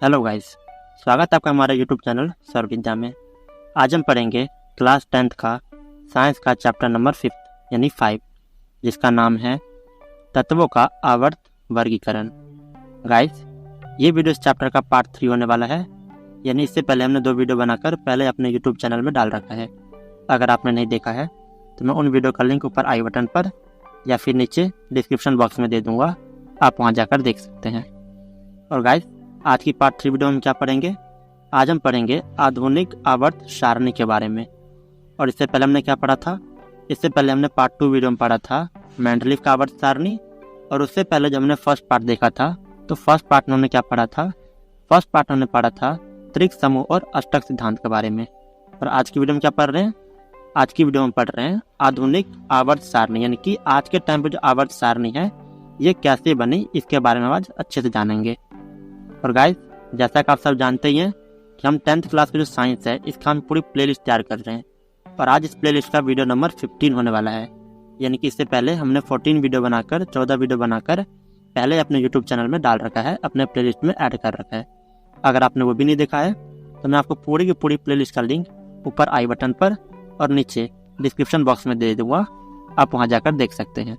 Hello guys, स्वागत है आपका हमारे यूट्यूब चैनल सर्वविद्या में। आज हम पढ़ेंगे क्लास 10th का साइंस का चैप्टर नंबर 5 यानी 5, जिसका नाम है तत्वों का आवर्त वर्गीकरण। गाइस, ये वीडियो इस चैप्टर का पार्ट 3 होने वाला है, यानी इससे पहले हमने 2 वीडियो बनाकर पहले अपने यूट्यूब चैनल में डाल रखा है। अगर आपने नहीं देखा है तो मैं उन वीडियो का लिंक ऊपर आई बटन पर या फिर नीचे डिस्क्रिप्शन बॉक्स में दे दूंगा, आप वहाँ जाकर देख सकते हैं। और गाइस, आज की पार्ट 3 वीडियो में क्या पढ़ेंगे? आज हम पढ़ेंगे आधुनिक आवर्त सारणी के बारे में। और इससे पहले हमने क्या पढ़ा था? इससे पहले हमने पार्ट 2 वीडियो में पढ़ा था मेंडलीव का आवर्त सारणी। और उससे पहले जब हमने फर्स्ट पार्ट देखा था तो फर्स्ट पार्ट में हमने क्या पढ़ा था? फर्स्ट पार्ट हमने पढ़ा था त्रिक समूह और अष्टक सिद्धांत के बारे में। और आज की वीडियो में क्या पढ़ रहे हैं? आज की वीडियो में पढ़ रहे हैं आधुनिक आवर्त सारणी, यानी कि आज के टाइम पे जो आवर्त सारणी है ये कैसे बनी, इसके बारे में आज अच्छे से जानेंगे। और गाइस, जैसा कि आप सब जानते ही हैं कि हम 10th क्लास का जो साइंस है इसका हम पूरी प्लेलिस्ट तैयार कर रहे हैं। और आज इस प्लेलिस्ट का वीडियो नंबर 15 होने वाला है, यानी कि इससे पहले हमने 14 वीडियो बनाकर 14 वीडियो बनाकर पहले अपने यूट्यूब चैनल में डाल रखा है, अपने प्लेलिस्ट में ऐड कर रखा है। अगर आपने वो भी नहीं देखा है तो मैं आपको पूरी की पूरी प्लेलिस्ट का लिंक ऊपर आई बटन पर और नीचे डिस्क्रिप्शन बॉक्स में दे दूंगा, आप वहाँ जाकर देख सकते हैं।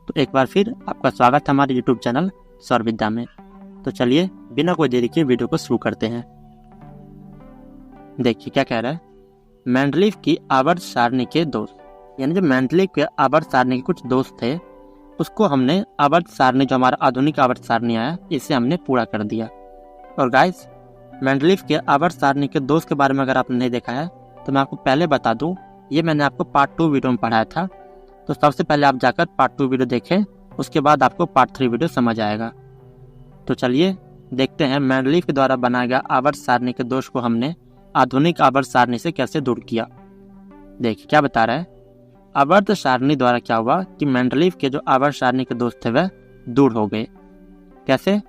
तो एक बार फिर आपका स्वागत है हमारे यूट्यूब चैनल सर्वविद्या में। तो चलिए बिना कोई देरी के वीडियो को शुरू करते हैं। देखिए क्या कह रहा है, मेंडलीव की आवर्त सारणी के दोष, यानी जो मेंडलीव के आवर्त सारणी के कुछ दोष थे उसको हमने आवर्त सारणी, जो हमारा आधुनिक आवर्त सारणी आया, इसे हमने पूरा कर दिया। और गाइस, मेंडलीव के आवर्त सारणी के दोष के बारे में अगर आपने नहीं देखा है तो मैं आपको पहले बता दूं, ये मैंने आपको पार्ट 2 वीडियो में पढ़ाया था। तो सबसे पहले आप जाकर पार्ट 2 वीडियो देखें, उसके बाद आपको पार्ट 3 वीडियो समझ आएगा। तो चलिए देखते हैं मेंडलीव के द्वारा बनाया गया आवर्त सारणी के दोष को हमने आधुनिक आवर्त सारणी से कैसे दूर किया। देखिए क्या बता रहा है, आवर्त सारणी द्वारा क्या हुआ कि मेंडलीव के जो आवर्त सारणी के दोष थे वह दूर हो गए। कैसे?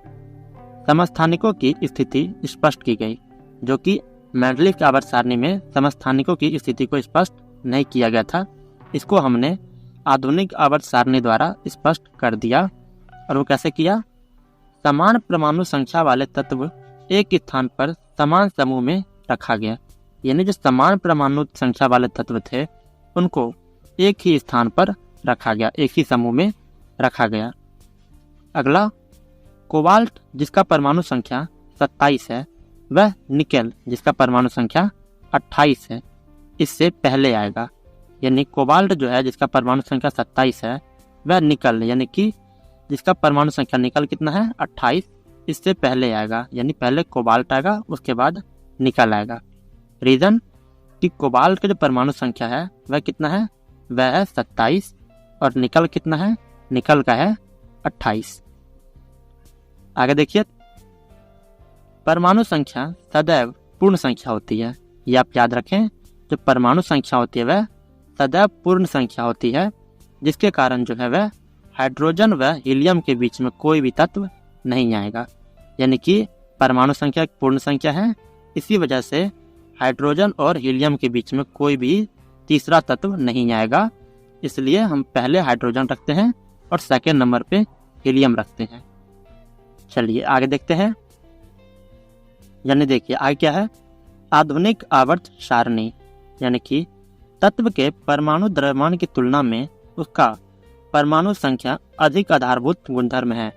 समस्थानिकों की स्थिति स्पष्ट की गई, जो कि मेंडलीव के आवर्त सारणी में समस्थानिकों की स्थिति को स्पष्ट नहीं किया गया था, इसको हमने आधुनिक आवर्त सारणी द्वारा स्पष्ट कर दिया। और वो कैसे किया? समान परमाणु संख्या वाले तत्व एक स्थान पर समान समूह में रखा गया, यानी जो समान परमाणु संख्या वाले तत्व थे उनको एक ही स्थान पर रखा गया, एक ही समूह में रखा गया। अगला, कोबाल्ट जिसका परमाणु संख्या 27 है वह निकेल जिसका परमाणु संख्या 28 है इससे पहले आएगा। यानी कोबाल्ट जो है जिसका परमाणु संख्या 27 है वह निकल, यानी कि जिसका परमाणु संख्या निकल कितना है 28, इससे पहले आएगा। यानी पहले कोबाल्ट आएगा, उसके बाद निकल आएगा। रीजन कि कोबाल्ट का जो परमाणु संख्या है वह कितना है? वह है 27 और निकल कितना है? निकल का है 28। आगे देखिए, परमाणु संख्या सदैव पूर्ण संख्या होती है। ये आप याद रखें, जो परमाणु संख्या होती है वह सदैव पूर्ण संख्या होती है, जिसके कारण जो है वह हाइड्रोजन व हीलियम के बीच में कोई भी तत्व नहीं आएगा। यानी कि परमाणु संख्या एक पूर्ण संख्या है, इसी वजह से हाइड्रोजन और हीलियम के बीच में कोई भी तीसरा तत्व नहीं आएगा। इसलिए हम पहले हाइड्रोजन रखते हैं और सेकेंड नंबर पे हीलियम रखते हैं। चलिए आगे देखते हैं। यानी देखिए आगे क्या है, आधुनिक आवर्त सारणी, यानी कि तत्व के परमाणु द्रव्यमान की तुलना में उसका परमाणु संख्या अधिक आधारभूत गुणधर्म है।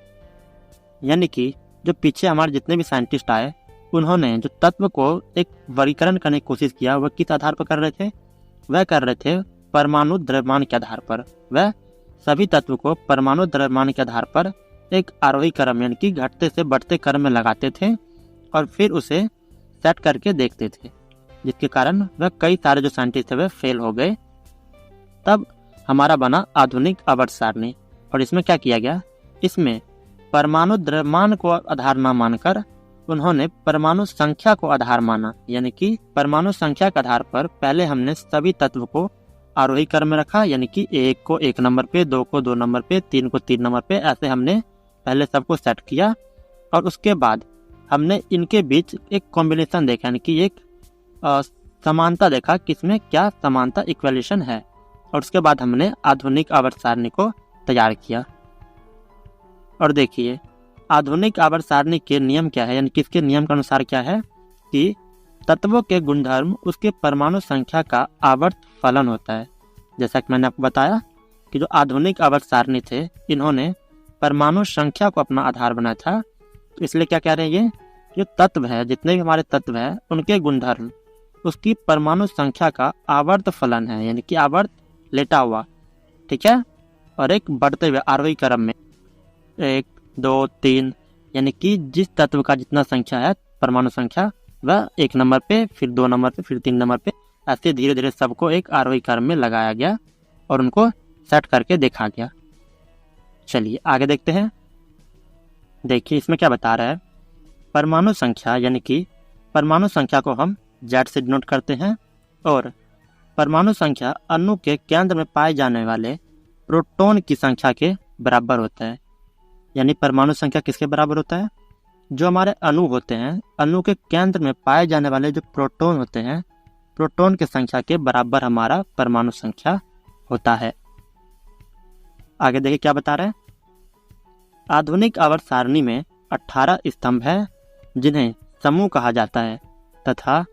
यानी कि जो पीछे हमारे जितने भी साइंटिस्ट आए उन्होंने जो तत्व को एक वर्गीकरण करने की कोशिश किया, वह किस आधार पर कर रहे थे? वह कर रहे थे परमाणु द्रव्यमान के आधार पर। वह सभी तत्व को परमाणु द्रव्यमान के आधार पर एक आरोही क्रम, यानी कि घटते से बढ़ते क्रम में लगाते थे और फिर उसे सेट करके देखते थे, जिसके कारण वह कई सारे जो साइंटिस्ट थे वह फेल हो गए। तब हमारा बना आधुनिक आवर्त सारणी। और इसमें क्या किया गया? इसमें परमाणु द्रव्यमान को आधार न मानकर उन्होंने परमाणु संख्या को आधार माना। यानी कि परमाणु संख्या के आधार पर पहले हमने सभी तत्व को आरोही क्रम में रखा, यानी कि 1 को 1 नंबर पे, 2 को 2 नंबर पे, 3 को 3 नंबर पे, ऐसे हमने पहले सबको सेट किया। और उसके बाद हमने इनके बीच एक कॉम्बिनेशन देखा, यानी कि एक समानता देखा, किसमें क्या समानता इक्वेलेशन है। और उसके बाद हमने आधुनिक आवर्त सारणी को तैयार किया। और देखिए आधुनिक आवर्त सारणी के नियम क्या है, यानी किसके नियम के अनुसार क्या है कि तत्वों के गुणधर्म उसके परमाणु संख्या का आवर्त फलन होता है। जैसा कि मैंने आपको बताया कि जो आधुनिक आवर्त सारणी थे इन्होंने परमाणु संख्या को अपना आधार बनाया था, तो इसलिए क्या कह रहे हैं ये जो तत्व है, जितने भी हमारे तत्व है उनके गुणधर्म उसकी परमाणु संख्या का आवर्त फलन है, यानी कि आवर्त लेटा हुआ, ठीक है, और एक बढ़ते हुए आरोही क्रम में 1 2 3, यानी कि जिस तत्व का जितना संख्या है परमाणु संख्या वह 1 नंबर पे, फिर 2 नंबर पे, फिर 3 नंबर पे, ऐसे धीरे धीरे सबको एक आरोही क्रम में लगाया गया और उनको सेट करके देखा गया। चलिए आगे देखते हैं। देखिए इसमें क्या बता रहा है, परमाणु संख्या, यानी कि परमाणु संख्या को हम Z से डिनोट करते हैं और परमाणु संख्या अणु के केंद्र में पाए जाने वाले प्रोटॉन की संख्या के बराबर होता है। यानी परमाणु संख्या किसके बराबर होता है, जो हमारे अणु होते हैं, अणु के केंद्र में पाए जाने वाले जो प्रोटॉन होते हैं, प्रोटॉन की संख्या के बराबर हमारा परमाणु संख्या होता है। आगे देखिए क्या बता रहे हैं, आधुनिक आवर्त सारणी में 18 स्तंभ है जिन्हें समूह कहा जाता है तथा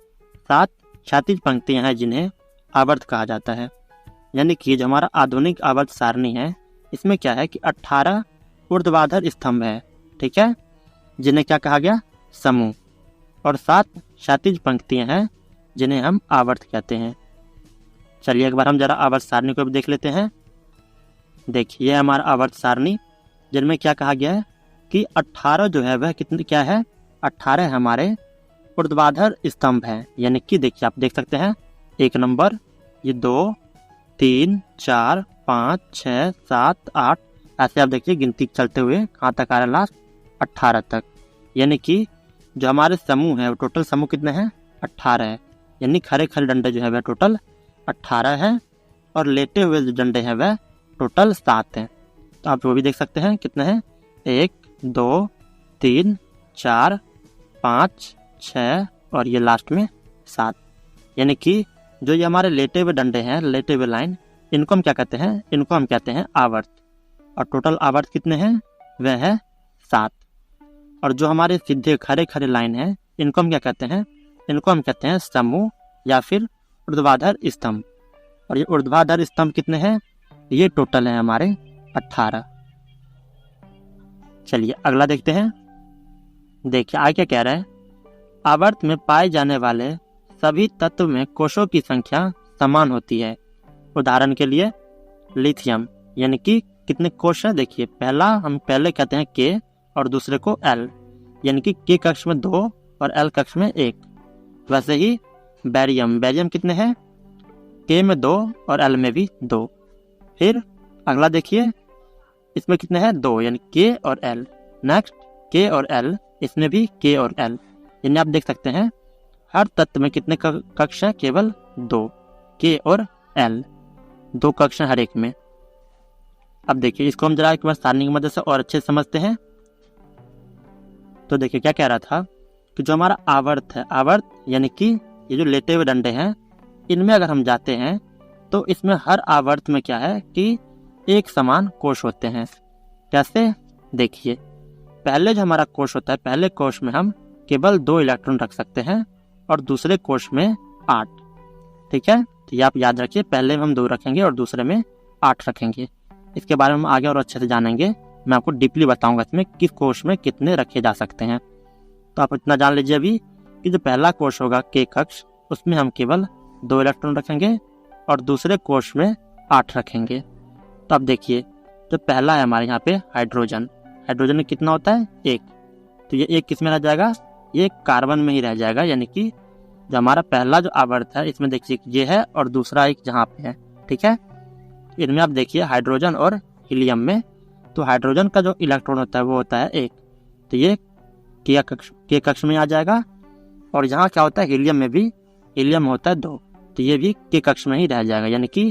7 क्षैतिज पंक्तियां हैं जिन्हें आवर्त कहा जाता है। यानी कि जो हमारा आधुनिक आवर्त सारणी है इसमें क्या है कि 18 ऊर्ध्वाधर स्तंभ है, ठीक है, जिन्हें क्या कहा गया, समूह, और 7 क्षैतिज पंक्तियां हैं जिन्हें हम आवर्त कहते हैं। चलिए एक बार हम जरा आवर्त सारणी को भी देख लेते हैं। देखिए ये हमारा आवर्त सारणी जिनमें क्या कहा गया है कि 18 जो है वह कितने क्या है, 18 हमारे ऊर्ध्वाधर स्तंभ हैं। यानी कि देखिए आप देख सकते हैं 1 नंबर, ये 2 3 4 5 6 7 8, ऐसे आप देखिए गिनती चलते हुए कहाँ तक आ रहा है, लास्ट 18 तक। यानी कि जो हमारे समूह है वो टोटल समूह कितने हैं, 18 है। यानी खड़े खड़े डंडे जो है वह टोटल 18 है और लेटे हुए जो डंडे हैं वह टोटल 7 हैं। तो आप वो भी देख सकते हैं कितने हैं, 1 2 3 4 5 6 और ये लास्ट में 7। यानी कि जो ये हमारे लेटे हुए डंडे हैं, लेटे हुए लाइन, इनको हम क्या कहते हैं, इनको हम कहते हैं आवर्त। और टोटल आवर्त कितने हैं, वह है 7। और जो हमारे सीधे खड़े खड़े लाइन है इनको हम क्या कहते हैं, इनको हम कहते हैं समूह या फिर ऊर्ध्वाधर स्तंभ। और ये ऊर्ध्वाधर स्तंभ कितने हैं, ये टोटल है हमारे 18। चलिए अगला देखते हैं। देखिए आगे क्या कह रहा है, आवर्त में पाए जाने वाले सभी तत्व में कोषों की संख्या समान होती है। उदाहरण के लिए लिथियम, यानी कि कितने कोष है, देखिए पहला हम पहले कहते हैं K और दूसरे को L, यानी कि K कक्ष में 2 और L कक्ष में 1। वैसे ही बैरियम, बैरियम कितने हैं, K में 2 और L में भी 2। फिर अगला देखिए इसमें कितने हैं, 2, यानी K और L। नेक्स्ट K और L, इसमें भी K और L। यानी आप देख सकते हैं हर तत्व में कितने कक्ष हैं, केवल 2, K और L, 2 कक्ष हैं हर एक में। अब देखिए इसको हम जरा एक बार सारणी की मदद से और अच्छे से समझते हैं। तो देखिए क्या कह रहा था कि जो हमारा आवर्त है, आवर्त यानी कि ये जो लेटे हुए डंडे हैं, इनमें अगर हम जाते हैं तो इसमें हर आवर्त में क्या है कि एक समान कोष होते हैं। कैसे, देखिए पहले जो हमारा कोष होता है, पहले कोष में हम केवल 2 इलेक्ट्रॉन रख सकते हैं और दूसरे कोष में 8, ठीक है। तो ये आप याद रखिए, पहले में हम 2 रखेंगे और दूसरे में 8 रखेंगे। इसके बारे में हम आगे और अच्छे से जानेंगे, मैं आपको डीपली बताऊंगा इसमें किस कोष में कितने रखे जा सकते हैं। तो आप इतना जान लीजिए अभी कि जो पहला कोष होगा K कक्ष, उसमें हम केवल 2 इलेक्ट्रॉन रखेंगे और दूसरे कोष में 8 रखेंगे। तो अब देखिए जो पहला है हमारे यहाँ पे हाइड्रोजन, हाइड्रोजन में कितना होता है, 1। तो ये 1 किस में रह जाएगा, ये कार्बन में ही रह जाएगा। यानी कि जो हमारा पहला जो आवर्त है इसमें देखिए ये है और दूसरा एक जहाँ पे है, ठीक है। इनमें आप देखिए हाइड्रोजन और हीलियम में, तो हाइड्रोजन का जो इलेक्ट्रॉन होता है वो होता है 1, तो ये K कक्ष में आ जाएगा। और यहाँ क्या होता है, हीलियम में भी हीलियम होता है 2, तो ये भी K कक्ष में ही रह जाएगा। यानी कि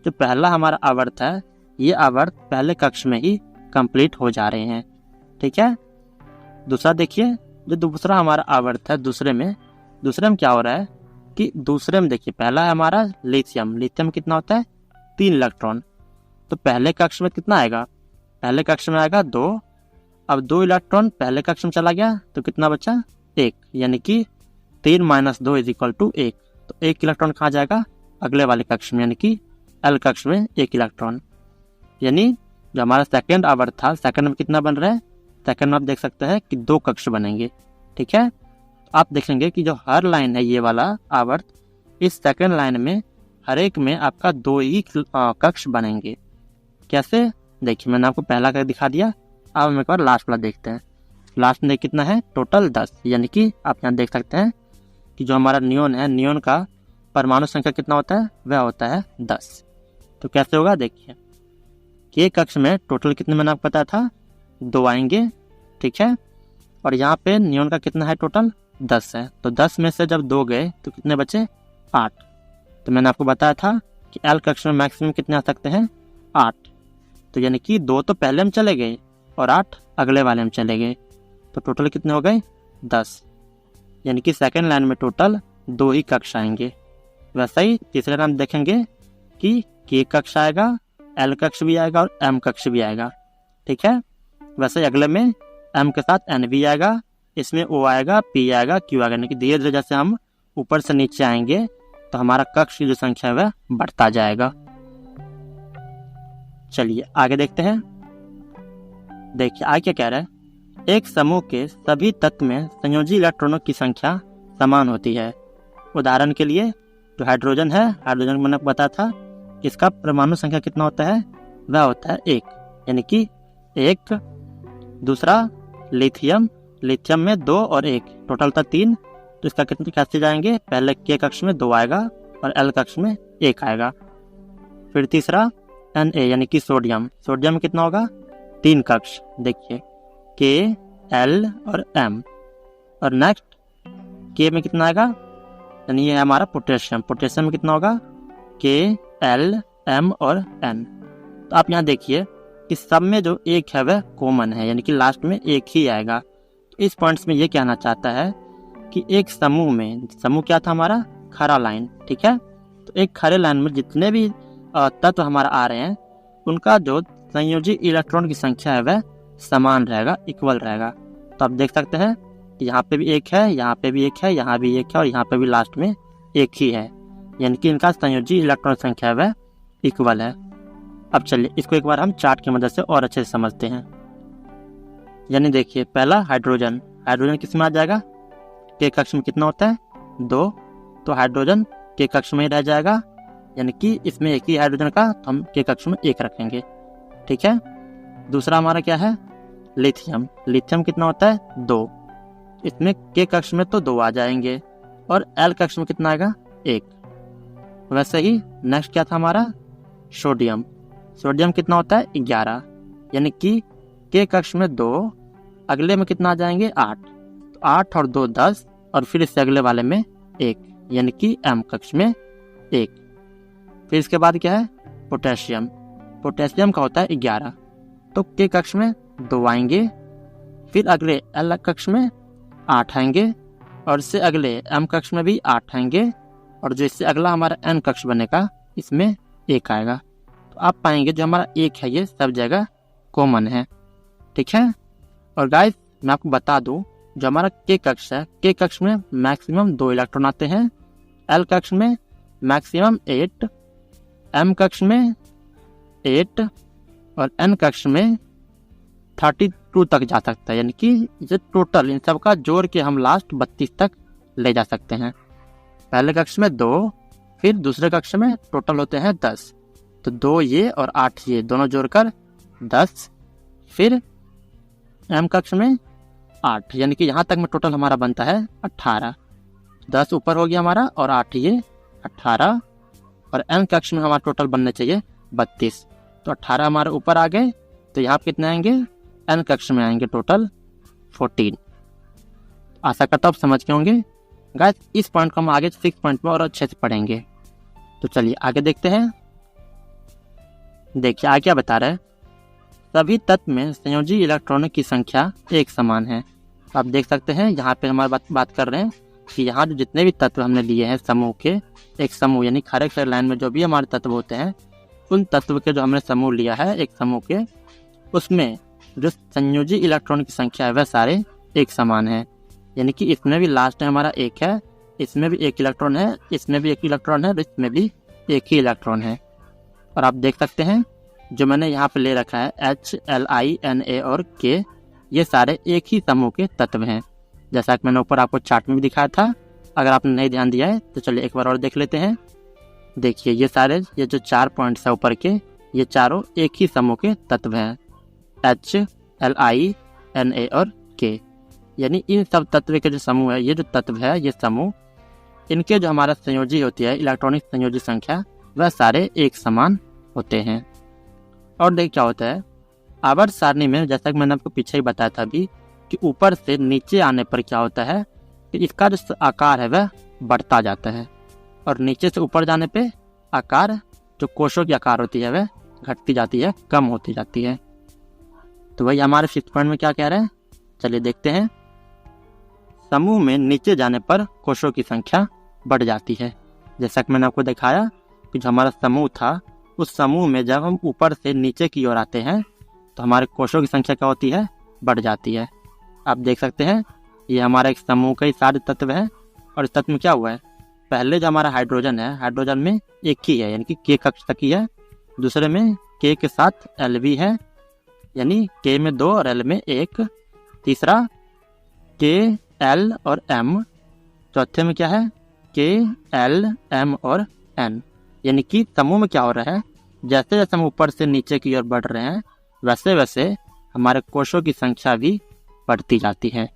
जो पहला हमारा आवर्त है, ये आवर्त पहले कक्ष में ही कंप्लीट हो जा रहे हैं, ठीक है। दूसरा देखिए जो दूसरा हमारा आवर्त है, दूसरे में क्या हो रहा है कि दूसरे में देखिए पहला है हमारा लिथियम, लिथियम कितना होता है, 3 इलेक्ट्रॉन। तो पहले कक्ष में कितना आएगा, पहले कक्ष में आएगा 2 अब 2 इलेक्ट्रॉन पहले कक्ष में चला गया तो कितना बचा 1, यानी कि 3 - 2 = 1। तो 1 इलेक्ट्रॉन कहाँ जाएगा अगले वाले कक्ष में, यानी कि एल कक्ष में 1 इलेक्ट्रॉन। यानी जो हमारा सेकंड आवर्त था, सेकंड में कितना बन रहा है, सेकंड में आप देख सकते हैं कि 2 कक्ष बनेंगे। ठीक है, आप देखेंगे कि जो हर लाइन है ये वाला आवर्त, इस सेकंड लाइन में हर एक में आपका 2 ही कक्ष बनेंगे। कैसे, देखिए मैंने आपको पहला का दिखा दिया। अब हम एक बार लास्ट वाला देखते हैं। लास्ट में कितना है टोटल 10, यानी कि आप यहाँ देख सकते हैं कि जो हमारा नियोन है, नियोन का परमाणु संख्या कितना होता है, वह होता है 10। तो कैसे होगा, देखिए के कक्ष में टोटल कितने मैंने आपको बताया था 2 आएंगे। ठीक है, और यहाँ पे नियोन का कितना है टोटल 10 है। तो 10 में से जब 2 गए तो कितने बचे 8। तो मैंने आपको बताया था कि एल कक्ष में मैक्सिमम कितने आ सकते हैं 8। तो यानी कि 2 तो पहले में चले गए और 8 अगले वाले में चले गए, तो टोटल कितने हो गए 10। यानी कि सेकेंड लाइन में टोटल 2 ही कक्ष आएंगे। वैसा ही तीसरे लाइन देखेंगे कि के कक्ष आएगा, एल कक्ष भी आएगा और एम कक्ष भी आएगा। ठीक है, वैसे ही अगले में एम के साथ एन भी आएगा, इसमें ओ आएगा, पी आएगा, क्यू आएगा। यानी कि धीरे धीरे जैसे हम ऊपर से नीचे आएंगे तो हमारा कक्ष की जो संख्या है वह बढ़ता जाएगा। चलिए आगे देखते हैं। देखिए आगे क्या कह रहा है, एक समूह के सभी तत्व में संयोजी इलेक्ट्रॉनों की संख्या समान होती है। उदाहरण के लिए जो हाइड्रोजन है, हाइड्रोजन मैंने बताया था इसका परमाणु संख्या कितना होता है, वह होता है 1, यानी कि 1। दूसरा लिथियम, लिथियम में 2 और 1 टोटल था 3। तो इसका कितने कैसे जाएंगे, पहले के कक्ष में 2 आएगा और एल कक्ष में 1 आएगा। फिर तीसरा Na, यानी कि सोडियम, सोडियम में कितना होगा 3 कक्ष, देखिए के, एल और एम। और नेक्स्ट के में कितना आएगा, यानी ये हमारा पोटेशियम, पोटेशियम में कितना होगा के, एल, एम और एन। तो आप यहाँ देखिए कि सब में जो 1 है वह कॉमन है, यानी कि लास्ट में 1 ही आएगा। तो इस पॉइंट्स में ये कहना चाहता है कि एक समूह में, समूह क्या था हमारा खरा लाइन। ठीक है, तो एक खरे लाइन में जितने भी तत्व हमारा आ रहे हैं उनका जो संयोजी इलेक्ट्रॉन की संख्या है वह समान रहेगा, इक्वल रहेगा। तो आप देख सकते हैं कि यहाँ पे भी 1 है, यहाँ पे भी 1 है, यहाँ भी 1 है और यहाँ पे भी लास्ट में 1 ही है, यानी कि इनका संयोजी इलेक्ट्रॉन संख्या है वह इक्वल है। अब चलिए इसको एक बार हम चार्ट की मदद से और अच्छे से समझते हैं। यानी देखिए पहला हाइड्रोजन, हाइड्रोजन किस में आ जाएगा, के कक्ष में कितना होता है 2, तो हाइड्रोजन के कक्ष में ही रह जाएगा, यानी कि इसमें 1 ही हाइड्रोजन का, तो हम के कक्ष में 1 रखेंगे। ठीक है, दूसरा हमारा क्या है लिथियम, लिथियम कितना होता है 2, इसमें के कक्ष में तो 2 आ जाएंगे और एल कक्ष में कितना आएगा 1। वैसे ही नेक्स्ट क्या था हमारा सोडियम, सोडियम कितना होता है 11, यानी कि के कक्ष में 2, अगले में कितना आ जाएंगे 8, तो 8 और 2 10 और फिर इससे अगले वाले में 1, यानी कि एम कक्ष में 1। फिर इसके बाद क्या है पोटेशियम, पोटेशियम का होता है 11, तो के कक्ष में 2 आएंगे, फिर अगले एल कक्ष में 8 आएंगे और इससे अगले एम कक्ष में भी 8 आएंगे और जो इससे अगला हमारा एन कक्ष बनेगा इसमें 1 आएगा। तो आप पाएंगे जो हमारा 1 है ये सब जगह कॉमन है। ठीक है, और गाइस मैं आपको बता दूं जो हमारा के कक्ष है, के कक्ष में मैक्सिमम 2 इलेक्ट्रॉन आते हैं, एल कक्ष में मैक्सिमम 8, एम कक्ष में 8 और एन कक्ष में 32 तक जा सकता है, यानी कि ये टोटल इन सब का जोड़ के हम लास्ट 32 तक ले जा सकते हैं। पहले कक्ष में 2, फिर दूसरे कक्ष में टोटल होते हैं 10, तो 2 ये और 8 ये दोनों जोड़कर 10, फिर एम कक्ष में 8, यानी कि यहाँ तक में टोटल हमारा बनता है 18। 10 ऊपर हो गया हमारा और 8 ये 18, और एन कक्ष में हमारा टोटल बनने चाहिए 32, तो 18 हमारे ऊपर आ गए, तो यहाँ पे कितने आएंगे एन कक्ष में आएंगे टोटल 14। आशा करता हूँ आप समझ के होंगे। गाइस इस पॉइंट को हम आगे 6 पॉइंट में और अच्छे से पढ़ेंगे। तो चलिए आगे देखते हैं। देखिए आगे क्या बता रहा है, सभी तत्व में संयोजी इलेक्ट्रॉनों की संख्या एक समान है। आप देख सकते हैं यहाँ पे हमारी बात कर रहे हैं कि यहाँ जो जितने भी तत्व हमने लिए हैं समूह के, एक समूह यानी खारे अक्षर लाइन में जो भी हमारे तत्व होते हैं, उन तत्व के जो हमने समूह लिया है एक समूह के, उसमें जो संयोजी इलेक्ट्रॉन की संख्या है वह सारे एक समान है। यानी कि इसमें भी लास्ट में हमारा एक है, इसमें भी एक इलेक्ट्रॉन है, इसमें भी एक इलेक्ट्रॉन है और इसमें भी एक ही इलेक्ट्रॉन है। और आप देख सकते हैं जो मैंने यहाँ पे ले रखा है H, L, I, N, A और K, ये सारे एक ही समूह के तत्व हैं, जैसा कि मैंने ऊपर आपको चार्ट में भी दिखाया था। अगर आपने नहीं ध्यान दिया है तो चलिए एक बार और देख लेते हैं। देखिए ये सारे, ये जो 4 पॉइंट्स है ऊपर के, ये चारों एक ही समूह के तत्व हैं, H, L, I, N, A और K। यानी इन सब तत्व के जो समूह है, ये जो तत्व है, ये समूह, इनके जो हमारा संयोजी होती है इलेक्ट्रॉनिक संयोजी संख्या, वह सारे एक समान होते हैं। और देख क्या होता है आवर्त सारणी में, जैसा कि मैंने आपको पीछे ही बताया था अभी, कि ऊपर से नीचे आने पर क्या होता है कि इसका जो आकार है वह बढ़ता जाता है और नीचे से ऊपर जाने पे आकार, जो कोशों की आकार होती है वह घटती जाती है, कम होती जाती है। तो वही हमारे 5th पॉइंट में क्या कह रहे हैं, चलिए देखते हैं। समूह में नीचे जाने पर कोशों की संख्या बढ़ जाती है। जैसा कि मैंने आपको दिखाया कि जो हमारा समूह था, उस समूह में जब हम ऊपर से नीचे की ओर आते हैं तो हमारे कोशों की संख्या क्या होती है, बढ़ जाती है। आप देख सकते हैं ये हमारा एक समूह का ही सारे तत्व है और इस तत्व में क्या हुआ है, पहले जो हमारा हाइड्रोजन है, हाइड्रोजन में एक ही है यानी कि K कक्ष तक ही है, दूसरे में K के साथ L भी है यानी K में 2 और L में 1, तीसरा K, L और M, चौथे में क्या है K, L, M और N। यानी कि समूह में क्या हो रहा है, जैसे जैसे हम ऊपर से नीचे की ओर बढ़ रहे हैं वैसे वैसे हमारे कोशों की संख्या भी बढ़ती जाती है।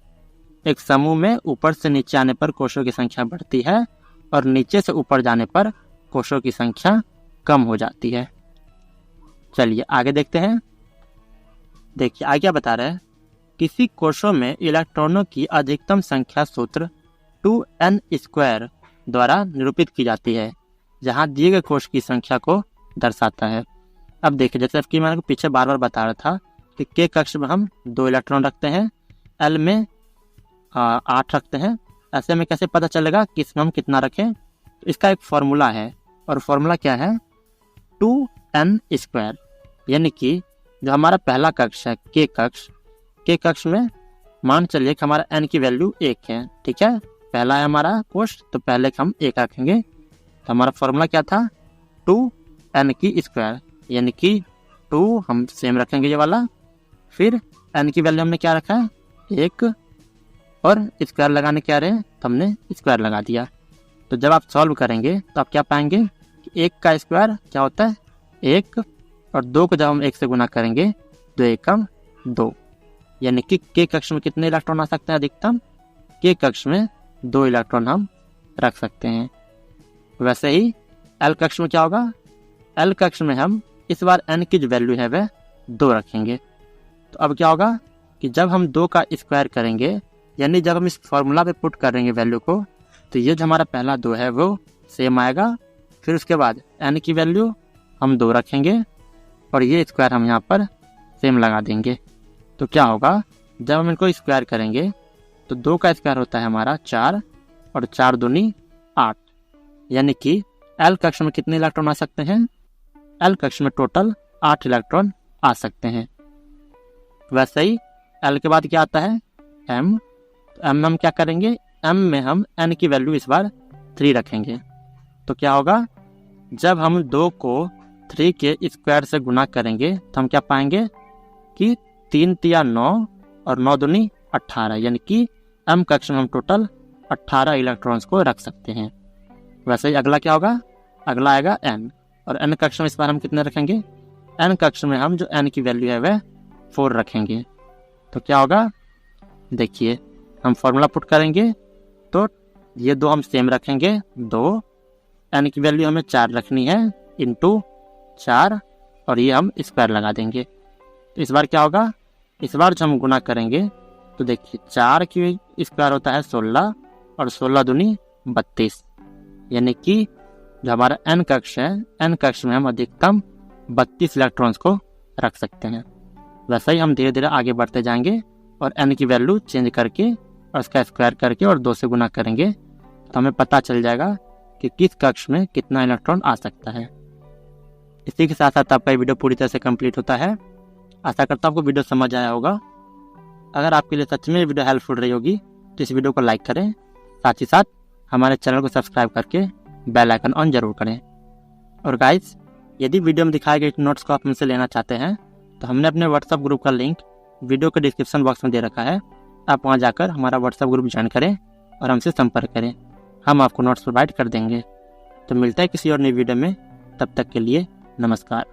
एक समूह में ऊपर से नीचे आने पर कोशों की संख्या बढ़ती है और नीचे से ऊपर जाने पर कोशों की संख्या कम हो जाती है। चलिए आगे देखते हैं। देखिए आगे क्या बता रहा है, किसी कोशों में इलेक्ट्रॉनों की अधिकतम संख्या सूत्र 2n² द्वारा निरूपित की जाती है, जहां दिए गए कोश की संख्या को दर्शाता है। अब देखिए जैसे कि मैंने पीछे बार बार बता रहा था कि K कक्ष में हम 2 इलेक्ट्रॉन रखते हैं, L में 8 रखते हैं। ऐसे में कैसे पता चलेगा कि इसमें हम कितना रखें, इसका एक फॉर्मूला है और फॉर्मूला क्या है 2n²। यानी कि जो हमारा पहला कक्ष है K कक्ष में मान चलिए कि हमारा n की वैल्यू 1 है, ठीक है, पहला है हमारा कोश तो पहले हम 1 रखेंगे। तो हमारा फॉर्मूला क्या था 2n², यानी कि 2 हम सेम रखेंगे ये वाला, फिर n की वैल्यू हमने क्या रखा है 1 और स्क्वायर लगाने क्या रहे तो हमने स्क्वायर लगा दिया। तो जब आप सॉल्व करेंगे तो आप क्या पाएंगे कि 1 का स्क्वायर क्या होता है 1 और 2 को जब हम 1 से गुना करेंगे तो 1 2, यानी कि K कक्ष में कितने इलेक्ट्रॉन आ सकते हैं अधिकतम, K कक्ष में 2 इलेक्ट्रॉन हम रख सकते हैं। वैसे ही L कक्ष में क्या होगा, L कक्ष में हम इस बार n की जो वैल्यू है वह 2 रखेंगे। तो अब क्या होगा कि जब हम 2 का स्क्वायर करेंगे, यानी जब हम इस फॉर्मूला पे पुट करेंगे वैल्यू को, तो ये जो हमारा पहला 2 है वो सेम आएगा। फिर उसके बाद n की वैल्यू हम 2 रखेंगे और ये स्क्वायर हम यहाँ पर सेम लगा देंगे। तो क्या होगा जब हम इनको स्क्वायर करेंगे तो 2 का स्क्वायर होता है हमारा 4 और 4 दूनी 8, यानी कि L कक्ष में कितने इलेक्ट्रॉन आ सकते हैं, L कक्ष में टोटल 8 इलेक्ट्रॉन आ सकते हैं। वैसे ही L के बाद क्या आता है M, तो M में हम क्या करेंगे, M में हम n की वैल्यू इस बार 3 रखेंगे। तो क्या होगा जब हम 2 को 3 के स्क्वायर से गुना करेंगे तो हम क्या पाएंगे कि 3 तिया 9 और 9 दूनी 18, यानी कि M कक्ष में हम टोटल 18 इलेक्ट्रॉन्स को रख सकते हैं। वैसे ही अगला क्या होगा, अगला आएगा N, और N कक्ष में इस बार हम कितने रखेंगे, N कक्ष में हम जो N की वैल्यू है वह 4 रखेंगे। तो क्या होगा देखिए हम फॉर्मूला पुट करेंगे तो ये 2 हम सेम रखेंगे 2, N की वैल्यू हमें 4 रखनी है इंटू 4 और ये हम स्क्वायर लगा देंगे। तो इस बार क्या होगा, इस बार जो हम गुना करेंगे तो देखिए 4 की स्क्वायर होता है 16 और 16 दूनी 32, यानी कि जो हमारा N कक्ष है, N कक्ष में हम अधिकतम 32 इलेक्ट्रॉन्स को रख सकते हैं। वैसे ही हम धीरे धीरे आगे बढ़ते जाएंगे और N की वैल्यू चेंज करके और उसका स्क्वायर करके और 2 से गुना करेंगे तो हमें पता चल जाएगा कि किस कक्ष में कितना इलेक्ट्रॉन आ सकता है। इसी के साथ साथ आपका वीडियो पूरी तरह से कंप्लीट होता है। आशा करता हूँ आपको वीडियो समझ आया होगा। अगर आपके लिए सच में वीडियो हेल्पफुल रही होगी तो इस वीडियो को लाइक करें, साथ ही साथ हमारे चैनल को सब्सक्राइब करके बेल आइकन ऑन जरूर करें। और गाइस, यदि वीडियो में दिखाए गए नोट्स को आप हमसे लेना चाहते हैं तो हमने अपने व्हाट्सएप ग्रुप का लिंक वीडियो के डिस्क्रिप्शन बॉक्स में दे रखा है। आप वहां जाकर हमारा व्हाट्सएप ग्रुप ज्वाइन करें और हमसे संपर्क करें, हम आपको नोट्स प्रोवाइड कर देंगे। तो मिलता है किसी और नई वीडियो में, तब तक के लिए नमस्कार।